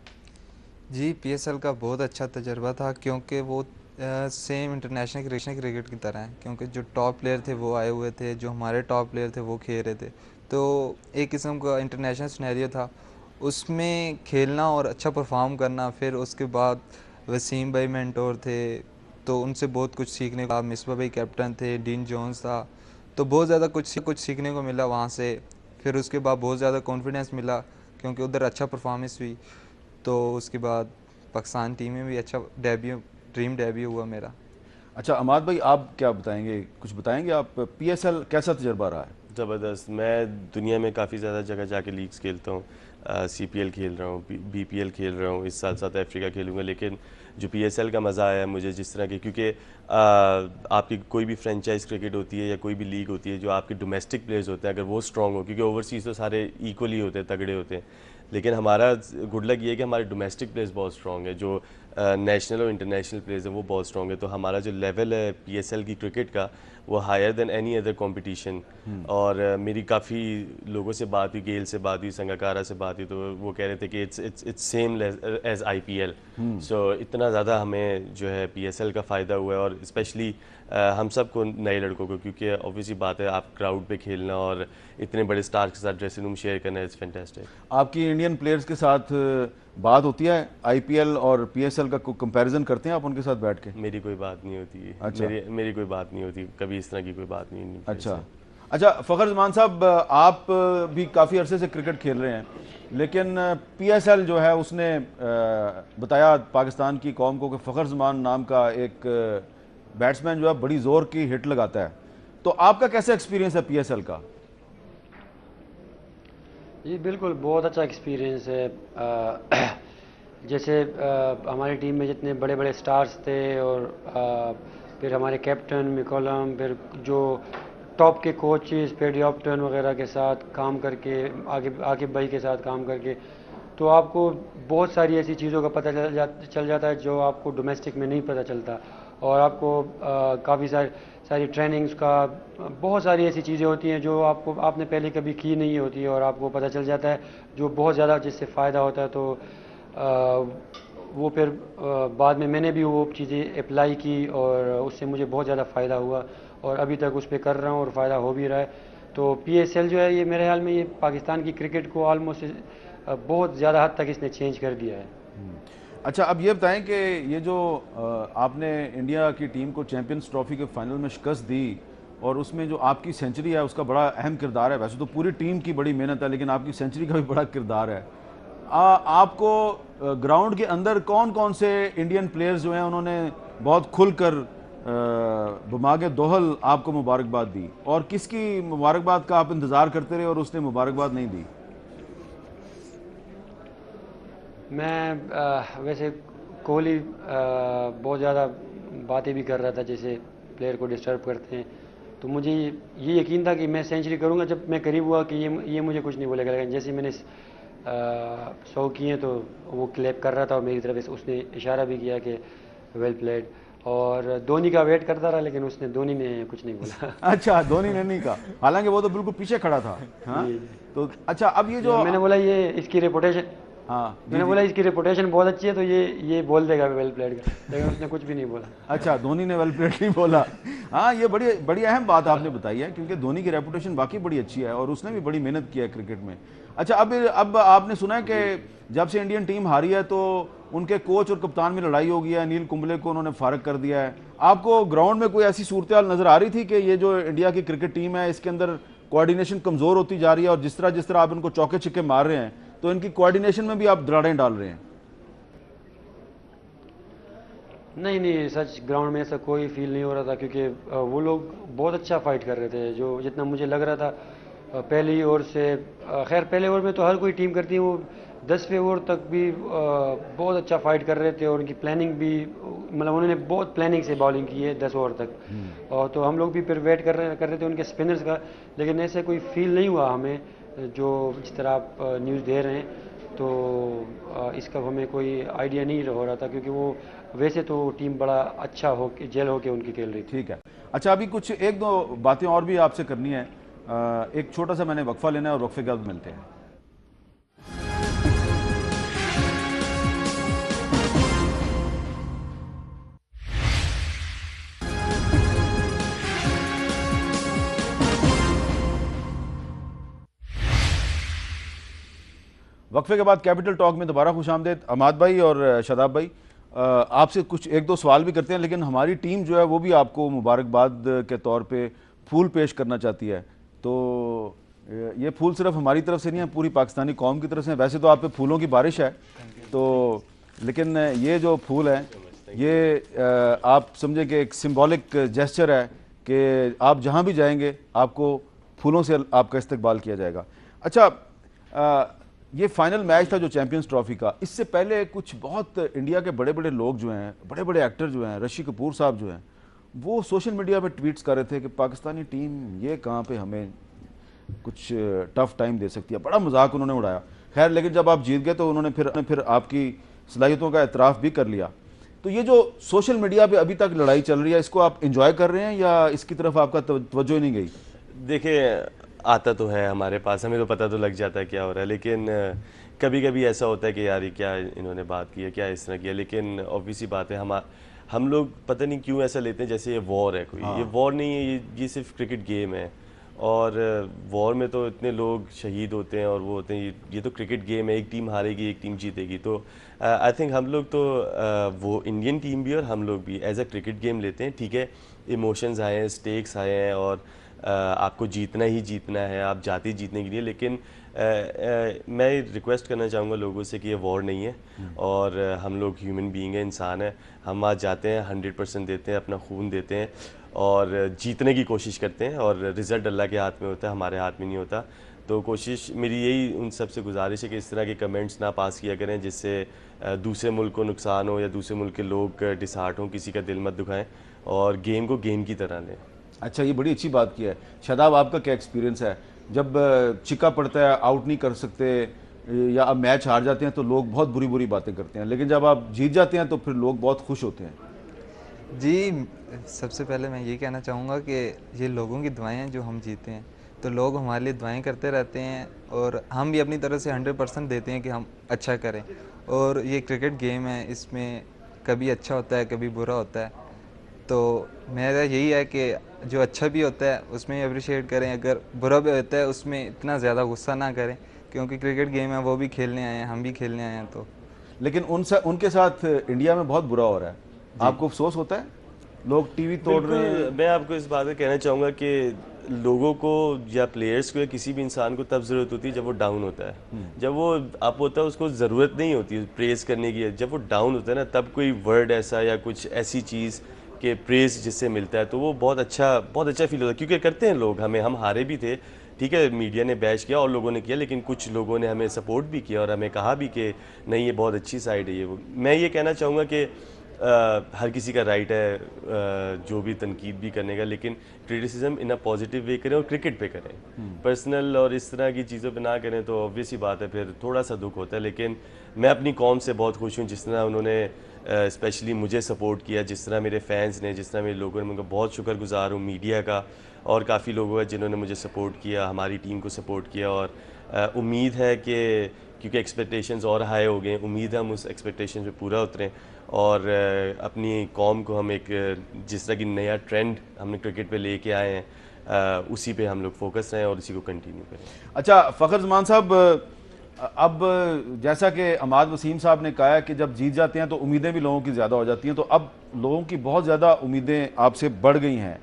जी, पीएसएल का बहुत अच्छा तजर्बा था क्योंकि वो सेम इंटरनेशनल क्रिकेट की तरह है, क्योंकि जो टॉप प्लेयर थे वो आए हुए थे, जो हमारे टॉप प्लेयर थे वो खेल रहे थे। तो एक किस्म का इंटरनेशनल सिनेरियो था, उसमें खेलना और अच्छा परफॉर्म करना। फिर उसके बाद वसीम भाई मेंटोर थे, तो उनसे बहुत कुछ सीखने को, मिसबा भाई कैप्टन थे, डीन जोन्स था, तो बहुत ज़्यादा कुछ सीखने को मिला वहाँ से। फिर उसके बाद बहुत ज़्यादा कॉन्फिडेंस मिला क्योंकि उधर अच्छा परफॉर्मेंस हुई। तो उसके बाद पाकिस्तान टीम में भी अच्छा ड्रीम डेब्यू हुआ मेरा। अच्छा अमाद भाई, आप क्या बताएंगे, कुछ बताएंगे आप, पीएसएल कैसा तजर्बा रहा है? ज़बरदस्त। मैं दुनिया में काफ़ी ज़्यादा जगह जाके लीग्स खेलता हूँ, सीपीएल खेल रहा हूँ, बीपीएल खेल रहा हूँ, इस साल साउथ अफ्रीका खेलूँगा, लेकिन जो पीएसएल का मज़ा आया मुझे जिस तरह की, क्योंकि आपकी कोई भी फ्रेंचाइज क्रिकेट होती है या कोई भी लीग होती है, जो आपके डोमेस्टिक प्लेयर्स होते हैं अगर वो स्ट्रॉन्ग हो, क्योंकि ओवरसीज़ तो सारे इक्वली होते हैं, तगड़े होते हैं, लेकिन हमारा गुड लक ये है कि हमारे डोमेस्टिक प्लेयर्स बहुत स्ट्रॉन्ग है, जो नेशनल और इंटरनेशनल प्लेयर्स हैं वो बहुत स्ट्रॉन्ग है। तो हमारा जो लेवल है पीएसएल की क्रिकेट का वो higher than any other competition. और मेरी काफ़ी लोगों से बात हुई, गेल से बात हुई, संगाकारा से बात हुई, तो वो कह रहे थे कि इट्स सेम एज आईपीएल। सो इतना ज़्यादा हमें जो है पीएसएल का फ़ायदा हुआ है, और स्पेशली हम सब को, नए लड़कों को, क्योंकि ऑब्वियसली बात है आप क्राउड पे खेलना और इतने बड़े स्टार्स के साथ ड्रेसिंग रूम शेयर करना, इट्स फैंटास्टिक। आपकी इंडियन प्लेयर्स के साथ बात होती है, आईपीएल और पीएसएल का कंपैरिजन करते हैं आप उनके साथ बैठ के? मेरी कोई बात नहीं होती। अच्छा। मेरी कोई बात नहीं होती, कभी इस तरह की कोई बात नहीं। अच्छा फ़खर जमान साहब, आप भी काफ़ी अरसे से क्रिकेट खेल रहे हैं, लेकिन पीएसएल जो है उसने बताया पाकिस्तान की कौम को कि फ़खर जमान नाम का एक बैट्समैन जो है बड़ी ज़ोर की हिट लगाता है, तो आपका कैसा एक्सपीरियंस है पीएसएल का? जी बिल्कुल, बहुत अच्छा एक्सपीरियंस है। जैसे हमारी टीम में जितने बड़े बड़े स्टार्स थे और फिर हमारे कैप्टन मिकोलम, फिर जो टॉप के कोचेस पेडी ऑप्टन वगैरह के साथ काम करके, आकिब भाई के साथ काम करके, तो आपको बहुत सारी ऐसी चीज़ों का पता चल जाता है जो आपको डोमेस्टिक में नहीं पता चलता। और आपको काफ़ी सारी ट्रेनिंग्स का, बहुत सारी ऐसी चीज़ें होती हैं जो आपने पहले कभी की नहीं होती और आपको पता चल जाता है, जो बहुत ज़्यादा जिससे फ़ायदा होता है। तो वो फिर बाद में मैंने भी वो चीज़ें अप्लाई की और उससे मुझे बहुत ज़्यादा फ़ायदा हुआ और अभी तक उस पर कर रहा हूँ और फ़ायदा हो भी रहा है। तो PSL जो है ये मेरे ख्याल में ये पाकिस्तान की क्रिकेट को ऑलमोस्ट बहुत ज़्यादा हद तक इसने चेंज कर दिया है। अच्छा, अब ये बताएं कि ये जो आपने इंडिया की टीम को चैंपियंस ट्रॉफी के फाइनल में शिकस्त दी और उसमें जो आपकी सेंचुरी है उसका बड़ा अहम किरदार है। वैसे तो पूरी टीम की बड़ी मेहनत है, लेकिन आपकी सेंचुरी का भी बड़ा किरदार है। आपको ग्राउंड के अंदर कौन कौन से इंडियन प्लेयर्स जो हैं उन्होंने बहुत खुलकर बमागे दोहल आपको मुबारकबाद दी, और किसकी मुबारकबाद का आप इंतज़ार करते रहे और उसने मुबारकबाद नहीं दी? मैं वैसे कोहली बहुत ज़्यादा बातें भी कर रहा था, जैसे प्लेयर को डिस्टर्ब करते हैं। तो मुझे ये यकीन था कि मैं सेंचुरी करूंगा। जब मैं करीब हुआ कि ये मुझे कुछ नहीं बोलेगा, लेकिन जैसे मैंने 100 किए तो वो क्लैप कर रहा था और मेरी तरफ उसने इशारा भी किया कि वेल प्लेड। और धोनी का वेट करता रहा, लेकिन धोनी ने कुछ नहीं बोला। अच्छा, धोनी ने नहीं कहा, हालांकि वो तो बिल्कुल पीछे खड़ा था। हाँ, तो अच्छा, अब ये जो मैंने बोला ये इसकी रेपुटेशन, हाँ, मैंने बोला इसकी रेपुटेशन बहुत अच्छी है तो ये बोल देगा वेल प्लेड का, लेकिन उसने कुछ भी नहीं बोला। अच्छा, धोनी ने वेल प्लेड नहीं बोला। हाँ, ये बड़ी बड़ी अहम बात आपने बताई है, क्योंकि धोनी की रेपुटेशन वाकई बड़ी अच्छी है और उसने भी बड़ी मेहनत की है क्रिकेट में। अच्छा, अब आपने सुना है कि जब से इंडियन टीम हारी है तो उनके कोच और कप्तान में लड़ाई हो गई है, अनिल कुंबले को उन्होंने फारग कर दिया है। आपको ग्राउंड में कोई ऐसी सूरत हाल नजर आ रही थी कि ये जो इंडिया की क्रिकेट टीम है इसके अंदर कोऑर्डिनेशन कमजोर होती जा रही है, और जिस तरह आप इनको चौके छिक्के मार रहे हैं तो इनकी कोऑर्डिनेशन में भी आप दरारें डाल रहे हैं? नहीं, सच ग्राउंड में ऐसा कोई फील नहीं हो रहा था, क्योंकि वो लोग बहुत अच्छा फाइट कर रहे थे। जो जितना मुझे लग रहा था पहली ओवर से, खैर पहले ओवर में तो हर कोई टीम करती है, वो 10वें ओवर तक भी बहुत अच्छा फाइट कर रहे थे और उनकी प्लानिंग भी, मतलब उन्होंने बहुत प्लानिंग से बॉलिंग की है 10 ओवर तक। और तो हम लोग भी फिर वेट कर रहे थे उनके स्पिनर्स का, लेकिन ऐसे कोई फील नहीं हुआ हमें जो जिस तरह आप न्यूज़ दे रहे हैं। तो इसका हमें कोई आइडिया नहीं हो रहा था, क्योंकि वो वैसे तो टीम बड़ा अच्छा हो के जेल होके उनकी खेल रही थी। ठीक है। अच्छा, अभी कुछ एक दो बातें और भी आपसे करनी है। एक छोटा सा मैंने वक्फा लेना है और वक्फे के बाद मिलते हैं। वक्फे के बाद कैपिटल टॉक में दोबारा खुशामदीद। अमाद भाई और शादाब भाई, आपसे कुछ एक दो सवाल भी करते हैं, लेकिन हमारी टीम जो है वो भी आपको मुबारकबाद के तौर पे फूल पेश करना चाहती है। तो ये फूल सिर्फ हमारी तरफ से नहीं है, पूरी पाकिस्तानी कौम की तरफ से। वैसे तो आप पे फूलों की बारिश है, तो लेकिन ये जो फूल है ये आप समझे कि एक सिंबॉलिक जेस्चर है कि आप जहाँ भी जाएंगे आपको फूलों से आपका इस्तकबाल किया जाएगा। अच्छा, ये फाइनल मैच था जो चैंपियंस ट्रॉफी का, इससे पहले कुछ बहुत इंडिया के बड़े बड़े लोग जो हैं, बड़े बड़े एक्टर जो हैं, ऋषि कपूर साहब जो हैं, वो सोशल मीडिया पे ट्वीट्स कर रहे थे कि पाकिस्तानी टीम ये कहाँ पे हमें कुछ टफ टाइम दे सकती है। बड़ा मजाक उन्होंने उड़ाया। खैर, लेकिन जब आप जीत गए तो उन्होंने फिर आपकी सलाहियतों का एतराफ़ भी कर लिया। तो ये जो सोशल मीडिया पे अभी तक लड़ाई चल रही है, इसको आप इंजॉय कर रहे हैं या इसकी तरफ आपका तवज्जो ही नहीं गई? देखिए, आता तो है हमारे पास, हमें तो पता तो लग जाता है क्या हो रहा है, लेकिन कभी कभी ऐसा होता है कि यार ये क्या इन्होंने बात की है, क्या इस तरह किया। लेकिन ऑब्वियसली बात है, हम लोग पता नहीं क्यों ऐसा लेते हैं जैसे ये वॉर है कोई। ये वॉर नहीं है, ये सिर्फ क्रिकेट गेम है। और वॉर में तो इतने लोग शहीद होते हैं और वो होते हैं, ये तो क्रिकेट गेम है, एक टीम हारेगी एक टीम जीतेगी। तो आई थिंक हम लोग तो वो इंडियन टीम भी और हम लोग भी एज अ क्रिकेट गेम लेते हैं। ठीक है, इमोशंस आए हैं, स्टेक्स आए हैं और आपको जीतना ही जीतना है, आप जाते ही जीतने के लिए। लेकिन मैं रिक्वेस्ट करना चाहूँगा लोगों से कि ये वॉर नहीं है और हम लोग ह्यूमन बीइंग है, इंसान है। हम आज जाते हैं, 100% देते हैं, अपना खून देते हैं और जीतने की कोशिश करते हैं, और रिज़ल्ट अल्लाह के हाथ में होता है, हमारे हाथ में नहीं होता। तो कोशिश मेरी यही उन सब से गुजारिश है कि इस तरह के कमेंट्स ना पास किया करें जिससे दूसरे मुल्क को नुकसान हो या दूसरे मुल्क के लोग डिसहार्ट हों। किसी का दिल मत दुखाएं और गेम को गेम की तरह लें। अच्छा, ये बड़ी अच्छी बात की है। शादाब, आपका क्या एक्सपीरियंस है? जब चिक्का पड़ता है, आउट नहीं कर सकते या अब मैच हार जाते हैं तो लोग बहुत बुरी बुरी बातें करते हैं, लेकिन जब आप जीत जाते हैं तो फिर लोग बहुत खुश होते हैं। जी, सबसे पहले मैं ये कहना चाहूँगा कि ये लोगों की दुआएं हैं जो हम जीते हैं, तो लोग हमारे लिए दुआएं करते रहते हैं और हम भी अपनी तरफ से 100% देते हैं कि हम अच्छा करें। और ये क्रिकेट गेम है, इसमें कभी अच्छा होता है, कभी बुरा होता है। तो मेरा यही है कि जो अच्छा भी होता है उसमें अप्रिशिएट करें, अगर बुरा भी होता है उसमें इतना ज़्यादा गुस्सा ना करें, क्योंकि क्रिकेट गेम है, वो भी खेलने आए हैं, हम भी खेलने आए हैं। तो लेकिन उनके साथ इंडिया में बहुत बुरा हो रहा है, आपको अफसोस होता है? लोग टीवी तोड़ रहे हैं। बिल्कुल, मैं आपको इस बात में कहना चाहूँगा कि लोगों को या प्लेयर्स को या किसी भी इंसान को तब ज़रूरत होती है जब वो डाउन होता है। जब वो अप होता है उसको ज़रूरत नहीं होती है प्रेज़ करने की। जब वो डाउन होता है ना, तब कोई वर्ड ऐसा या कुछ ऐसी चीज़ के प्रेज़ जिससे मिलता है तो वो बहुत अच्छा फील होता है। क्योंकि करते हैं लोग, हम हारे भी थे, ठीक है, मीडिया ने बैश किया और लोगों ने किया, लेकिन कुछ लोगों ने हमें सपोर्ट भी किया और हमें कहा भी कि नहीं ये बहुत अच्छी साइड है ये वो। मैं ये कहना चाहूँगा कि हर किसी का राइट है जो भी तनकीद भी करने का, लेकिन criticism in a positive way करें और क्रिकेट पे करें, पर्सनल और इस तरह की चीज़ों पे ना करें तो ऑब्वियस ही बात है, फिर थोड़ा सा दुख होता है। लेकिन मैं अपनी कौम से बहुत खुश हूँ, जिस तरह उन्होंने स्पेशली मुझे सपोर्ट किया, जिस तरह मेरे फैंस ने, जिस तरह मेरे लोगों ने, मैं उनका बहुत शुक्रगुजार हूँ, मीडिया का और काफ़ी लोगों का जिन्होंने मुझे सपोर्ट किया, हमारी टीम को सपोर्ट किया। और उम्मीद है कि क्योंकि एक्सपेक्टेशंस और हाई हो गए, उम्मीद है हम उस एक्सपेक्टेशन पे पूरा उतरें और अपनी कौम को हम एक जिस तरह की नया ट्रेंड हमने क्रिकेट पे लेके आए हैं उसी पे हम लोग फोकस रहें और उसी को कंटिन्यू करें। अच्छा फ़खर ज़मान साहब, अब जैसा कि अमाद वसीम साहब ने कहा है कि जब जीत जाते हैं तो उम्मीदें भी लोगों की ज़्यादा हो जाती हैं, तो अब लोगों की बहुत ज़्यादा उम्मीदें आपसे बढ़ गई हैं।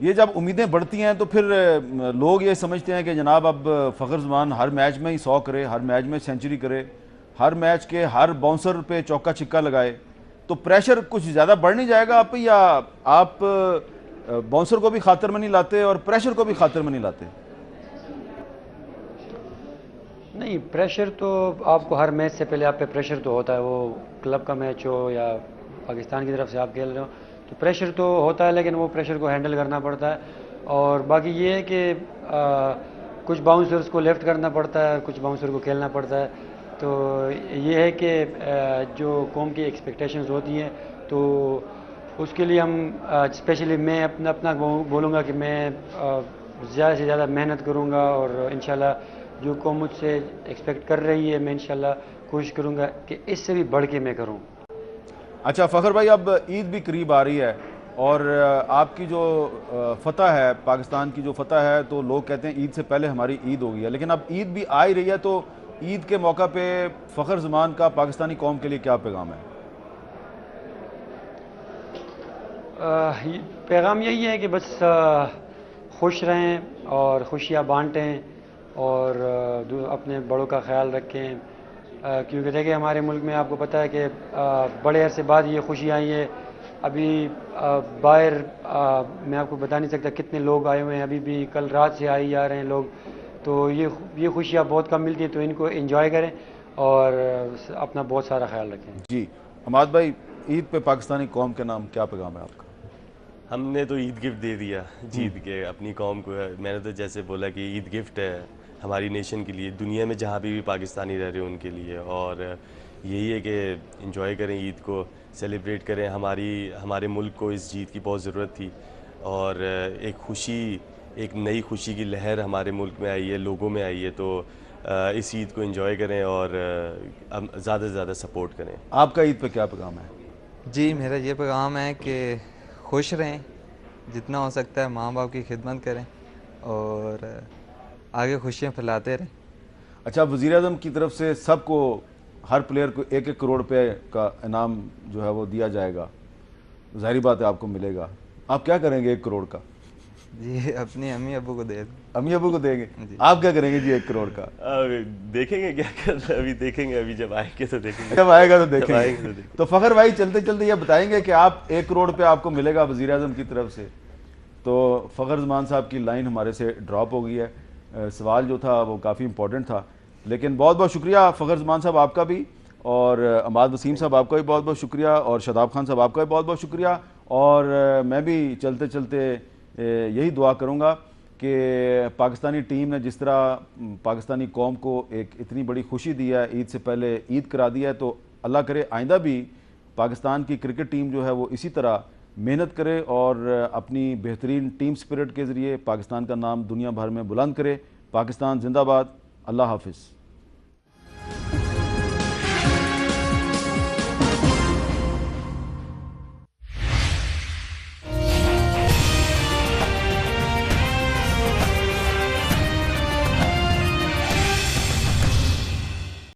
ये जब उम्मीदें बढ़ती हैं तो फिर लोग ये समझते हैं कि जनाब अब फ़खर ज़मान हर मैच में ही 100 करे, हर मैच में सेंचुरी करे, हर मैच के हर बाउंसर पे चौका छिक्का लगाए, तो प्रेशर कुछ ज़्यादा बढ़ नहीं जाएगा आप पे, या आप बाउंसर को भी खातर में नहीं लाते और प्रेशर को भी खातर में नहीं लाते? नहीं, प्रेशर तो आपको हर मैच से पहले आप पे प्रेशर तो होता है, वो क्लब का मैच हो या पाकिस्तान की तरफ से आप खेल रहे हो तो प्रेशर तो होता है, लेकिन वो प्रेशर को हैंडल करना पड़ता है। और बाकी ये है कि कुछ बाउंसर्स को लेफ्ट करना पड़ता है, कुछ बाउंसर को खेलना पड़ता है। तो ये है कि जो कौम की एक्सपेक्टेशंस होती हैं तो उसके लिए हम स्पेशली मैं अपना बोलूँगा कि मैं ज़्यादा से ज़्यादा मेहनत करूँगा और इंशाल्लाह जो कौम मुझसे एक्सपेक्ट कर रही है मैं इंशाल्लाह कोशिश करूँगा कि इससे भी बढ़ के मैं करूँ। अच्छा फ़खर भाई, अब ईद भी करीब आ रही है और आपकी जो फतह है, पाकिस्तान की जो फतह है, तो लोग कहते हैं ईद से पहले हमारी ईद हो गई है, लेकिन अब ईद भी आ ही रही है, तो ईद के मौका पे फ़खर ज़मान का पाकिस्तानी कौम के लिए क्या पैगाम है? पैगाम यही है कि बस खुश रहें और खुशियाँ बांटें और अपने बड़ों का ख्याल रखें, क्योंकि देखिए हमारे मुल्क में आपको पता है कि बड़े अरसे बाद ये खुशी आई है। अभी बाहर मैं आपको बता नहीं सकता कितने लोग आए हुए हैं, अभी भी कल रात से आई जा रहे हैं लोग। तो ये खुशियाँ बहुत कम मिलती हैं, तो इनको एंजॉय करें और अपना बहुत सारा ख्याल रखें। जी अमाद भाई, ईद पे पाकिस्तानी कौम के नाम क्या पैगाम है आपका? हमने तो ईद गिफ्ट दे दिया जीत के अपनी कौम को। मैंने तो जैसे बोला कि ईद गिफ्ट है हमारी नेशन के लिए, दुनिया में जहाँ भी पाकिस्तानी रह रहे हो उनके लिए। और यही है कि एंजॉय करें, ईद को सेलिब्रेट करें। हमारे मुल्क को इस जीत की बहुत ज़रूरत थी और एक नई खुशी की लहर हमारे मुल्क में आई है, लोगों में आई है। तो इस ईद को एंजॉय करें और ज़्यादा से ज़्यादा सपोर्ट करें। आपका ईद पे क्या पैगाम है? जी, मेरा ये पैगाम है कि खुश रहें, जितना हो सकता है माँ बाप की खिदमत करें और आगे खुशियाँ फैलाते रहें। अच्छा, वज़ीर आज़म की तरफ से सबको, हर प्लेयर को 1-1 करोड़ रुपए का इनाम जो है वो दिया जाएगा, ज़ाहिर बात है आपको मिलेगा। आप क्या करेंगे 1 करोड़ का? जी, अपनी अम्मी अब्बू को दे दें। अम्मी अबू को देंगे? आप क्या करेंगे जी 1 करोड़ का? देखेंगे क्या कर रहे हैं, अभी देखेंगे, अभी जब आएंगे तो देखेंगे। जब आएगा तो जब देखेंगे। आएंगे तो देखेंगे। तो फ़खर भाई चलते चलते ये बताएंगे कि आप 1 करोड़ रुपये आपको मिलेगा वज़ीर आज़म की तरफ से, तो फ़खर ज़मान साहब की लाइन हमारे से ड्रॉप हो गई है। सवाल जो था वो काफ़ी इंपॉर्टेंट था, लेकिन बहुत बहुत शुक्रिया फ़खर ज़मान साहब आपका भी, और अमाद वसीम साहब आपका भी बहुत बहुत शुक्रिया, और शादाब खान साहब आपका भी बहुत बहुत शुक्रिया। और मैं भी चलते चलते यही दुआ करूँगा कि पाकिस्तानी टीम ने जिस तरह पाकिस्तानी कौम को एक इतनी बड़ी खुशी दी है, ईद से पहले ईद करा दी है, तो अल्लाह करे आइंदा भी पाकिस्तान की क्रिकेट टीम जो है वो इसी तरह मेहनत करे और अपनी बेहतरीन टीम स्पिरिट के ज़रिए पाकिस्तान का नाम दुनिया भर में बुलंद करे। पाकिस्तान जिंदाबाद। अल्लाह हाफिज़।